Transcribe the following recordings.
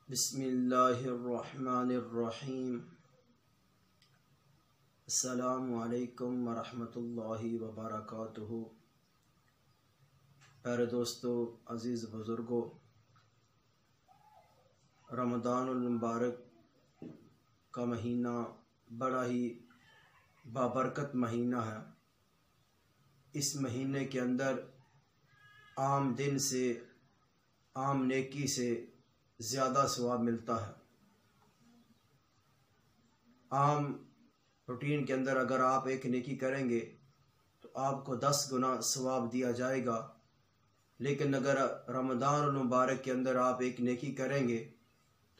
बिस्मिल्लाहिर्रहमानिर्रहीम। अस्सलामु अलैकुम वरहमतुल्लाहि वबरकातुहू। प्यारे दोस्तों, अज़ीज़ बुज़ुर्गों, रमज़ानुल मुबारक का महीना बड़ा ही बाबरकत महीना है। इस महीने के अंदर आम दिन से, आम नेकी से ज़्यादा सवाब मिलता है। आम रूटीन के अंदर अगर आप एक नेकी करेंगे तो आपको 10 गुना सवाब दिया जाएगा, लेकिन अगर रमज़ान मुबारक के अंदर आप एक नेकी करेंगे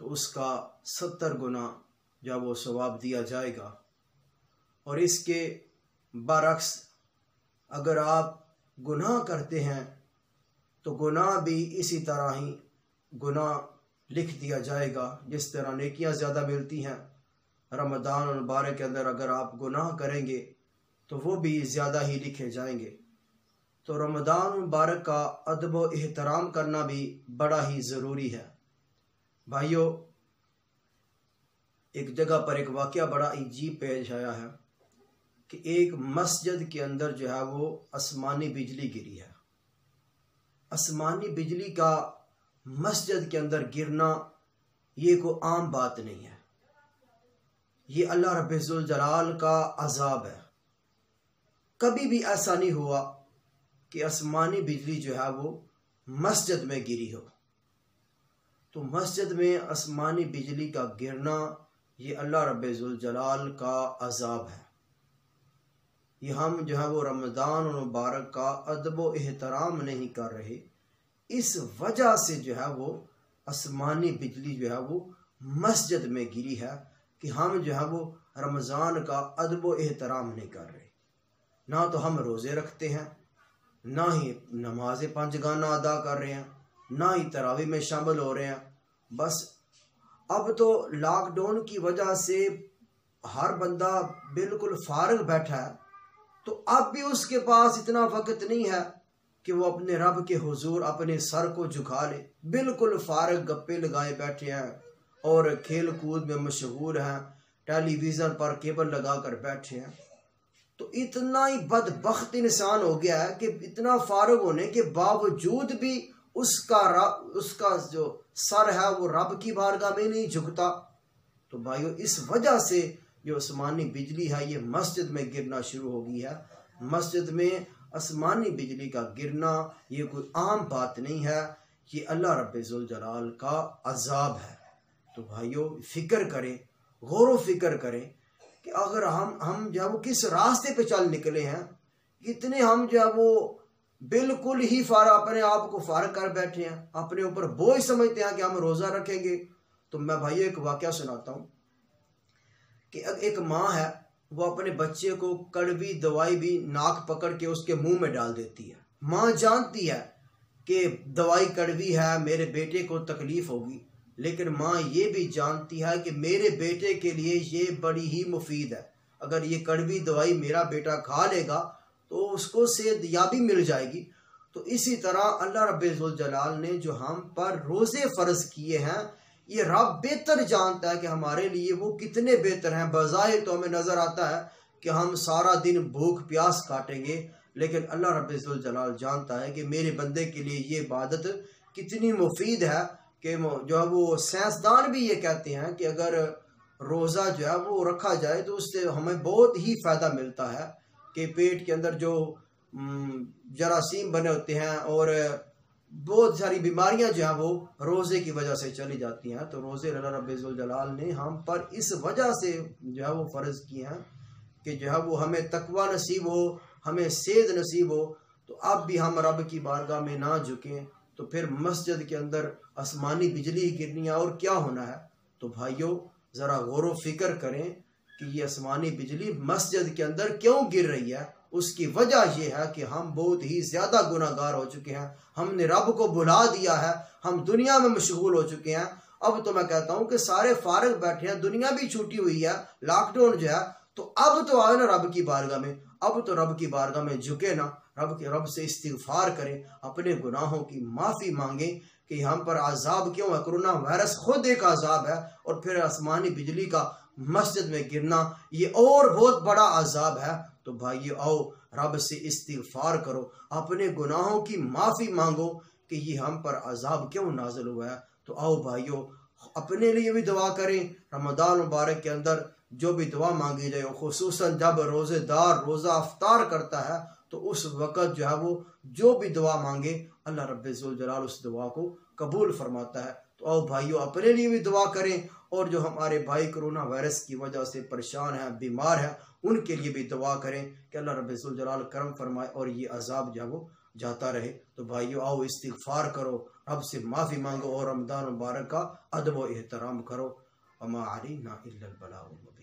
तो उसका 70 गुना जो वो सवाब दिया जाएगा। और इसके बरक्स अगर आप गुनाह करते हैं तो गुनाह भी इसी तरह ही गुनाह लिख दिया जाएगा। जिस तरह नेकियां ज़्यादा मिलती हैं, रमज़ान मुबारक के अंदर अगर आप गुनाह करेंगे तो वो भी ज़्यादा ही लिखे जाएंगे। तो रमज़ान मुबारक का अदब व एहतराम करना भी बड़ा ही ज़रूरी है। भाइयों, एक जगह पर एक वाक़या बड़ा अजीब पेश आया है कि एक मस्जिद के अंदर जो है वो आसमानी बिजली गिरी है। आसमानी बिजली का मस्जिद के अंदर गिरना ये कोई आम बात नहीं है, ये अल्लाह रब्बुल जलाल का अजाब है। कभी भी ऐसा नहीं हुआ कि आसमानी बिजली जो है वो मस्जिद में गिरी हो। तो मस्जिद में आसमानी बिजली का गिरना ये अल्लाह रब्बुल जलाल का अजाब है। ये हम जो है वो रमज़ान मुबारक का अदब व एहतराम नहीं कर रहे, इस वजह से जो है वो आसमानी बिजली जो है वो मस्जिद में गिरी है कि हम जो है वो रमज़ान का अदब व एहतराम नहीं कर रहे। ना तो हम रोज़े रखते हैं, ना ही नमाज 5 गाना अदा कर रहे हैं, ना ही तरावी में शामिल हो रहे हैं। बस अब तो लॉकडाउन की वजह से हर बंदा बिल्कुल फारग बैठा है, तो अब भी उसके पास इतना वक्त नहीं है कि वो अपने रब के हुजूर अपने सर को झुका ले। बिल्कुल फारग गप्पे लगाए बैठे हैं और खेल कूद में मशगूल हैं, टेलीविज़न पर केबल लगा कर बैठे हैं। तो इतना ही बदबख्त इंसान हो गया है कि इतना फारग होने के बावजूद भी उसका जो सर है वो रब की बारगाह में नहीं झुकता। तो भाइयों, इस वजह से जो आसमानी बिजली है ये मस्जिद में गिरना शुरू हो गई है। मस्जिद में आसमानी बिजली का गिरना ये कोई आम बात नहीं है, ये अल्लाह रब्बुल जलाल का अजाब है। तो भाइयों, फिक्र करें, गौर व फिक्र करें कि अगर हम जो है वो किस रास्ते पे चल निकले हैं। कितने हम जो है वो बिल्कुल ही अपने आप को फारग कर बैठे हैं, अपने ऊपर बोझ समझते हैं कि हम रोज़ा रखेंगे। तो मैं भाइयों एक वाक़या सुनाता हूँ कि एक माँ है, वो अपने बच्चे को कड़वी दवाई भी नाक पकड़ के उसके मुंह में डाल देती है। माँ जानती है कि दवाई कड़वी है, मेरे बेटे को तकलीफ होगी, लेकिन माँ ये भी जानती है कि मेरे बेटे के लिए ये बड़ी ही मुफीद है। अगर ये कड़वी दवाई मेरा बेटा खा लेगा तो उसको सेहतयाबी मिल जाएगी। तो इसी तरह अल्लाह रब्बुल जलाल ने जो हम पर रोज़े फ़र्ज किए हैं, ये रब बेहतर जानता है कि हमारे लिए वो कितने बेहतर हैं। बज़ाहिर तो हमें नज़र आता है कि हम सारा दिन भूख प्यास काटेंगे, लेकिन अल्लाह रब्बुल जलाल जानता है कि मेरे बंदे के लिए ये इबादत कितनी मुफीद है कि जो है वो साइंसदान भी ये कहते हैं कि अगर रोज़ा जो है वो रखा जाए तो उससे हमें बहुत ही फ़ायदा मिलता है कि पेट के अंदर जो जरासीम बने होते हैं और बहुत सारी बीमारियां जो है वो रोज़े की वजह से चली जाती हैं। तो रोज़े अल्लाह रब्बुल जलाल ने हम पर इस वजह से जो है वो फ़र्ज़ किए हैं कि जो है वो हमें तकवा नसीब हो, हमें सेहत नसीब हो। तो अब भी हम रब की बारगाह में ना झुकें तो फिर मस्जिद के अंदर आसमानी बिजली गिरनी है और क्या होना है। तो भाइयों, ज़रा गौर व फिक्र करें कि ये आसमानी बिजली मस्जिद के अंदर क्यों गिर रही है। उसकी वजह यह है कि हम बहुत ही ज़्यादा गुनाहगार हो चुके हैं, हमने रब को भुला दिया है, हम दुनिया में मशगूल हो चुके हैं। अब तो मैं कहता हूँ कि सारे फारग बैठे हैं, दुनिया भी छूटी हुई है, लॉकडाउन जो है, तो अब तो आए ना रब की बारगाह में, अब तो रब की बारगाह में झुके ना, रब से इस्तिगफार करें, अपने गुनाहों की माफ़ी मांगें कि हम पर अजाब क्यों है। कोरोना वायरस खुद एक अजाब है और फिर आसमानी बिजली का मस्जिद में गिरना ये और बहुत बड़ा अजाब है। तो भाइयों आओ रब से इस्तिगफार करो, अपने गुनाहों की माफ़ी मांगो कि ये हम पर अजाब क्यों नाजिल हुआ है। तो आओ भाइयों अपने लिए भी दुआ करें। रमज़ान मुबारक के अंदर जो भी दुआ मांगी जाए, खुसूसन जब रोज़ेदार रोज़ा अफ्तार करता है तो उस वक़्त जो है वो जो भी दुआ मांगे अल्लाह रब्बुल इज़्ज़त वल जलाल उस दुआ को कबूल फरमाता है। तो आओ भाइयों अपने लिए भी दुआ करें और जो हमारे भाई कोरोना वायरस की वजह से परेशान हैं, बीमार हैं, उनके लिए भी दुआ करें कि अल्लाह रब्बुल इज़्ज़त वल जलाल करम फरमाए और ये अजाब जो है वो जाता रहे। तो भाइयों आओ इस्तिगफार करो, रब से माफ़ी मांगो और रमज़ान मुबारक का अदब व एहतराम करो। वमा अलैना इल्लल बलागुल मुबीन।